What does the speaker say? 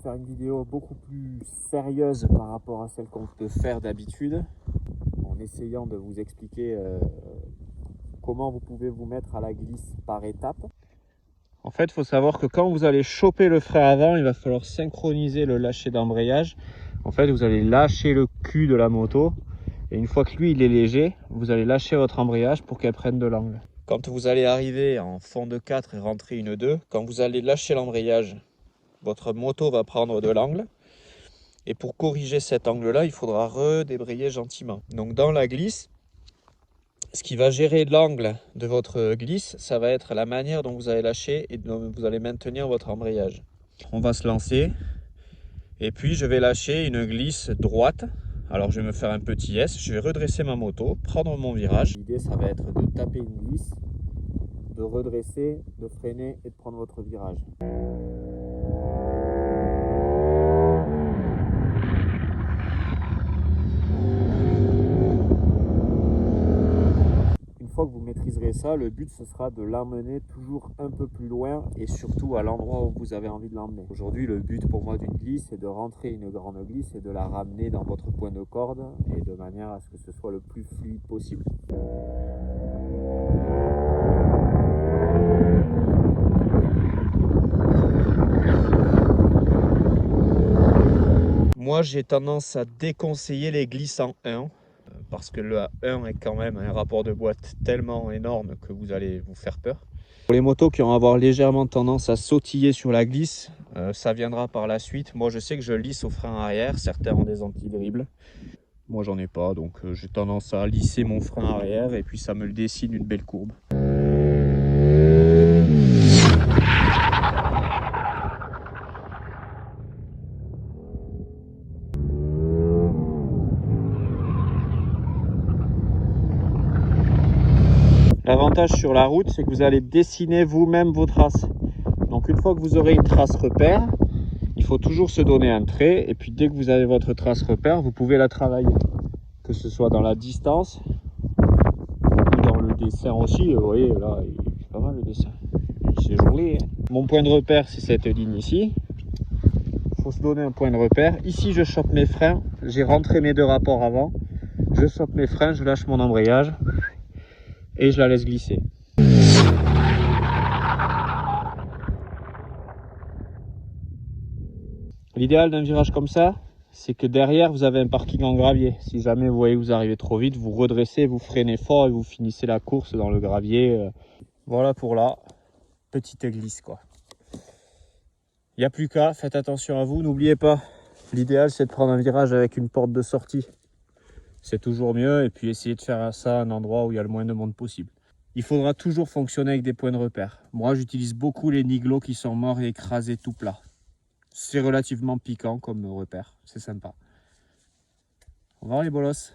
faire une vidéo beaucoup plus sérieuse par rapport à celle qu'on peut faire d'habitude, en essayant de vous expliquer comment vous pouvez vous mettre à la glisse par étapes. En fait, il faut savoir que quand vous allez choper le frein avant, il va falloir synchroniser le lâcher d'embrayage. En fait, vous allez lâcher le cul de la moto et une fois que lui il est léger, vous allez lâcher votre embrayage pour qu'elle prenne de l'angle. Quand vous allez arriver en fond de 4 et rentrer une 2, quand vous allez lâcher l'embrayage, votre moto va prendre de l'angle. Et pour corriger cet angle-là, il faudra redébrayer gentiment. Donc dans la glisse, ce qui va gérer l'angle de votre glisse, ça va être la manière dont vous allez lâcher et dont vous allez maintenir votre embrayage. On va se lancer. Et puis je vais lâcher une glisse droite. Alors je vais me faire un petit S, je vais redresser ma moto, prendre mon virage. L'idée ça va être de taper une glisse, de redresser, de freiner et de prendre votre virage. Une fois que vous maîtriserez ça, le but ce sera de l'emmener toujours un peu plus loin et surtout à l'endroit où vous avez envie de l'emmener. Aujourd'hui, le but pour moi d'une glisse, c'est de rentrer une grande glisse et de la ramener dans votre point de corde et de manière à ce que ce soit le plus fluide possible. Moi, j'ai tendance à déconseiller les glisses en 1. Parce que le 1 est quand même un rapport de boîte tellement énorme que vous allez vous faire peur. Pour les motos qui vont avoir légèrement tendance à sautiller sur la glisse, ça viendra par la suite. Moi je sais que je lisse au frein arrière, certains ont des anti-dribbles. Moi j'en ai pas, donc j'ai tendance à lisser mon frein arrière et puis ça me le dessine une belle courbe. L'avantage sur la route, c'est que vous allez dessiner vous-même vos traces. Donc une fois que vous aurez une trace repère, il faut toujours se donner un trait. Et puis dès que vous avez votre trace repère, vous pouvez la travailler. Que ce soit dans la distance ou dans le dessin aussi. Vous voyez, là, c'est pas mal le dessin. C'est joli. Hein. Mon point de repère, c'est cette ligne ici. Il faut se donner un point de repère. Ici, je chope mes freins. J'ai rentré mes deux rapports avant. Je chope mes freins, je lâche mon embrayage. Et je la laisse glisser. L'idéal d'un virage comme ça, c'est que derrière vous avez un parking en gravier. Si jamais vous voyez que vous arrivez trop vite, vous redressez, vous freinez fort et vous finissez la course dans le gravier. Voilà pour la petite glisse quoi. Il n'y a plus qu'à, faites attention à vous, n'oubliez pas, l'idéal c'est de prendre un virage avec une porte de sortie. C'est toujours mieux et puis essayez de faire ça à un endroit où il y a le moins de monde possible. Il faudra toujours fonctionner avec des points de repère. Moi, j'utilise beaucoup les niglots qui sont morts et écrasés tout plat. C'est relativement piquant comme repère. C'est sympa. Au revoir les bolos.